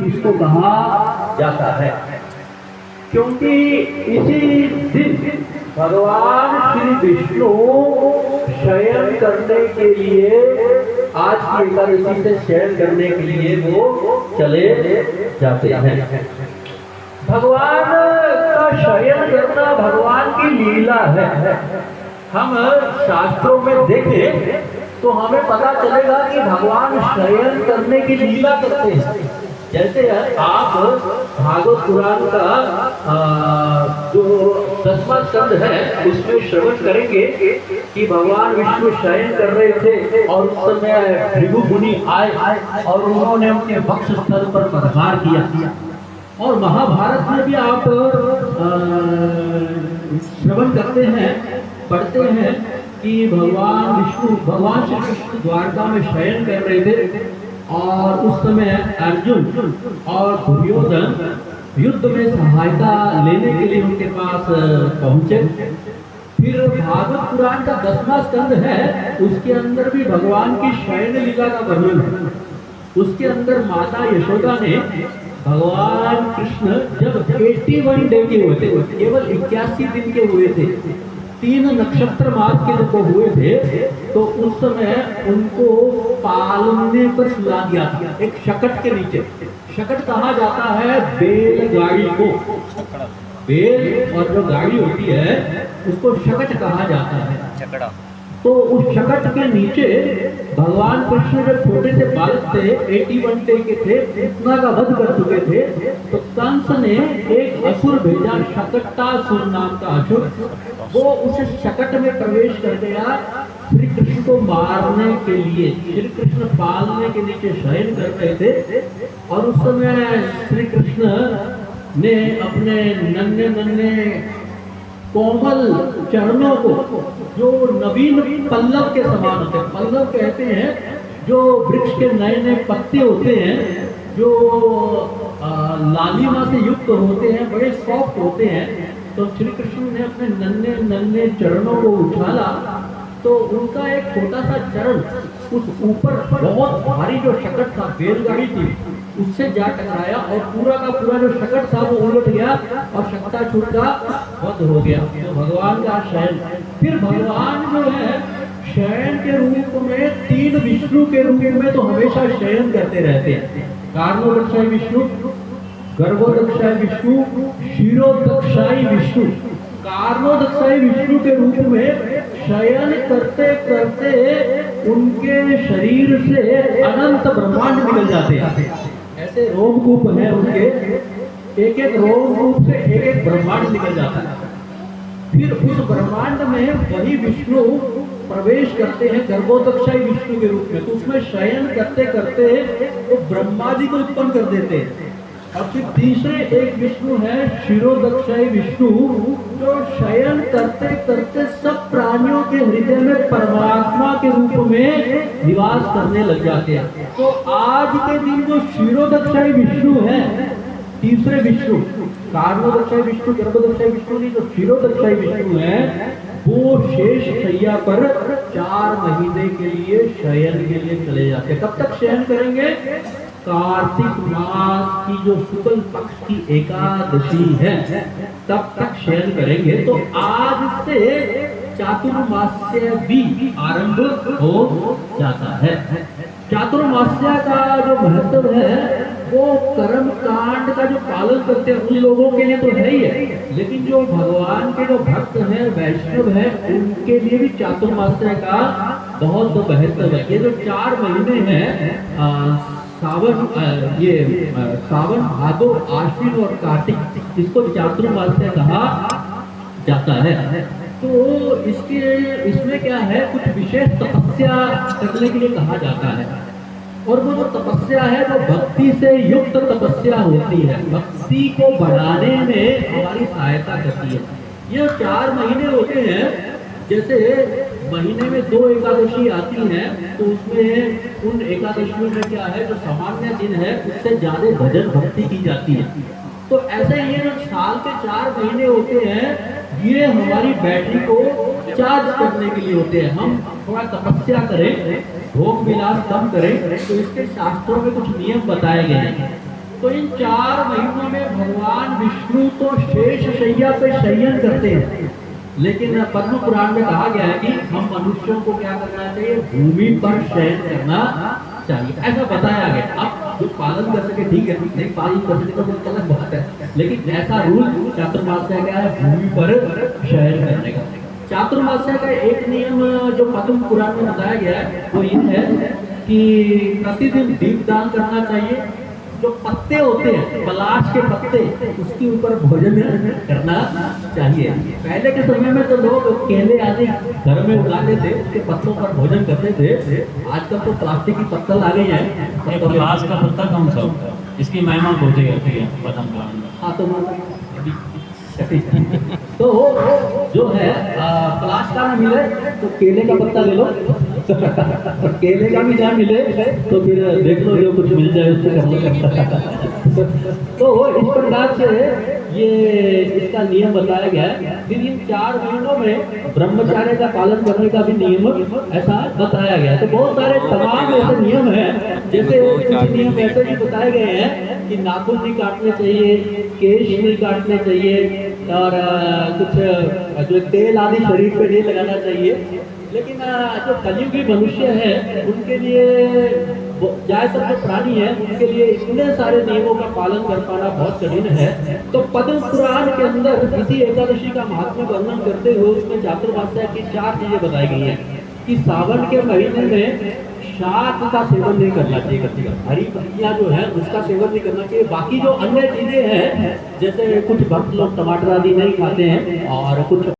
इसको कहा जाता है, क्योंकि इसी दिन भगवान श्री विष्णु शयन करने के लिए, आज की एकादशी से शयन करने के लिए वो चले जाते हैं। भगवान का शयन करना भगवान की लीला है। हम शास्त्रों में देखें तो हमें पता चलेगा कि भगवान शयन करने की लीला करते हैं। जैसे आप भागवत पुराण का जो 10वां स्कंद है उसमें श्रवण करेंगे कि भगवान विष्णु शयन कर रहे थे और उस समय भृगु मुनि आए और उन्होंने उनके वक्ष स्थल पर प्रहार किया। और महाभारत में भी आप श्रवण करते हैं, पढ़ते हैं कि भगवान श्री कृष्ण द्वारका में शयन कर रहे थे और उस समय अर्जुन और दुर्योधन युद्ध में सहायता लेने के लिए उनके पास पहुंचे। फिर भागवत पुराण का 10वां स्कंद है, उसके अंदर भी भगवान की शयन लीला का वर्णन है। उसके अंदर माता यशोदा ने भगवान कृष्ण जब 81 डे के हुए थे, केवल 81 दिन के हुए थे, 3 नक्षत्र मास के जब हुए थे, तो उस समय उनको पालने पर सुला दिया था एक शकट के नीचे। शकट कहा जाता है बैलगाड़ी को, बैल और जो गाड़ी होती है उसको शकट कहा जाता है। तो उस शकट के नीचे भगवान कृष्ण जब छोटे से बालक थे, 81 डे के थे, इतना का वध कर चुके थे, तो कंस ने एक असुर भेजा, शकटासुर नाम का असुर। वो उस शकट में प्रवेश कर गया श्री कृष्ण को मारने के लिए। श्री कृष्ण पालने के नीचे शयन कर रहे थे और उस समय श्री कृष्ण ने अपने नन्हे नन्हे कोमल चरणों को, जो नवीन पल्लव के समान होते हैं, पल्लव कहते हैं जो वृक्ष के नए नए पत्ते होते हैं, जो लालिमा से युक्त होते हैं, बड़े सॉफ्ट होते हैं। तो श्री कृष्ण ने अपने नन्हे नन्हे चरणों को उछाला तो उनका एक छोटा सा चरण उस ऊपर बहुत भारी जो शकट था, बैलगाड़ी थी, उससे जा टकराया और पूरा का पूरा जो शकट था वो उलट गया और शक्तासुर का वध हो गया। तो भगवान का शयन, फिर भगवान जो है शयन के रूप में 3 विष्णु के रूप में तो हमेशा शयन करते रहते हैं। कारणोदक्षाय विष्णु, गर्भोदक्षाय विष्णु, क्षीरोदक्षाय विष्णु। कारणोदक्षाय विष्णु के रूप में शयन करते करते उनके शरीर से अनंत ब्रह्मांड निकल जाते हैं। ऐसे रोमकूप है उनके, एक एक रोमकूप से एक एक ब्रह्मांड निकल जाता है। फिर उस ब्रह्मांड में वही विष्णु प्रवेश करते हैं गर्भोदक्षाय विष्णु के रूप में। तो उसमें शयन करते करते वो ब्रह्मा जी को उत्पन्न कर देते हैं। और फिर तीसरे एक विष्णु है क्षीरोदक्षाय विष्णु, जो शयन करते करते सब प्राणियों के हृदय में परमात्मा के रूप में निवास करने लग जाते हैं। तो आज के दिन जो क्षीरोदक्षाय विष्णु है, तीसरे विष्णु, कारणोदक्षाय विष्णु, गर्भोदक्षाय विष्णु नहीं, जो क्षीरोदक्षाय विष्णु है, वो शेष शैया पर 4 महीने के लिए शयन के लिए चले जाते हैं। कब तक शयन करेंगे? कार्तिक मास की जो शुक्ल पक्ष की एकादशी है तब तक शयन करेंगे। तो आज से चातुर्मास्य भी आरंभ हो जाता है। चातुर्मास्य का जो महत्व है वो कर्म कांड का जो पालन करते हैं उन लोगों के लिए तो है ही है, लेकिन जो भगवान के जो भक्त हैं, वैष्णव हैं, उनके लिए भी चातुर्मास्य का बहुत महत्व है। ये जो 4 महीने हैं, सावन, सावन, भादो, आश्विन और कार्तिक, इसको चातुर्मास्य कहा जाता है। तो इसमें क्या है, कुछ विशेष तपस्या करने के लिए कहा जाता है। और वो जो तपस्या है वो भक्ति से युक्त तपस्या होती है, भक्ति को बढ़ाने में हमारी सहायता करती है। ये 4 महीने होते हैं, जैसे महीने में 2 एकादशी आती हैं, तो उसमें उन एकादशियों में क्या है, जो सामान्य दिन है उससे ज्यादा भजन भक्ति की जाती है। तो ऐसे ये जो साल के 4 महीने होते हैं, ये हमारी बैटरी को चार्ज करने के लिए होते हैं। हम थोड़ा तपस्या करें, भोग विलास कम करें, तो इसके शास्त्रों में कुछ नियम बताए गए हैं। तो इन 4 महीनों में भगवान विष्णु तो शेष शैया पे शयन करते हैं, लेकिन पद्म पुराण में कहा गया है कि हम मनुष्यों को क्या करना चाहिए, भूमि पर शयन करना चाहिए, ऐसा बताया गया। अब जो पालन कर सके ठीक है, नहीं पालन कर सके तो बहुत अलग बात है, लेकिन ऐसा रूल चातुर्मास्य का है भूमि पर शयन करने का। चातुर्मास्य का एक नियम जो पद्म पुराण में बताया गया है वो ये है कि प्रतिदिन दीपदान करना चाहिए, जो पत्ते होते हैं पलाश के पत्ते उसके ऊपर भोजन करना चाहिए। पहले के समय में तो लोग केले आदि घर में उगाते थे, उसके पत्तों पर भोजन करते थे। आजकल तो प्लास्टिक की पत्तल आ गई है। पलाश का पत्ता कौन सा होता है, इसकी महिमा बहुत ही होती है पद्म पुराण में। हाँ तो जो है पलाश का ना मिले तो केले का पत्ता ले लो और केले का भी ना मिले तो फिर देख लो जो कुछ मिल जाए उससे करना। तो इस प्रकार से ये इसका नियम बताया गया है। फिर इन 4 महीनों में ब्रह्मचार्य का पालन करने का भी नियम ऐसा बताया गया है। तो बहुत सारे तमाम ऐसे नियम है, जैसे कुछ नियम ऐसे भी बताए गए हैं कि नाखून नहीं काटने चाहिए, केश नहीं काटने चाहिए और कुछ जो तेल आदि शरीर पे नहीं लगाना चाहिए। लेकिन जो कलयुगी मनुष्य है उनके लिए, ज्यादातर जो प्राणी है उनके लिए इतने सारे नियमों का पालन कर पाना बहुत कठिन है। तो पद्म पुराण के अंदर इसी एकादशी का महत्व वर्णन करते हुए उसमें चातुर्मास्य की 4 चीजें बताई गई हैं कि सावन के महीने में शाक का सेवन नहीं करना चाहिए, किसी का हरी पत्तियां जो है उसका सेवन नहीं करना चाहिए। बाकी जो अन्य चीजें हैं जैसे कुछ भक्त लोग टमाटर आदि नहीं खाते हैं और कुछ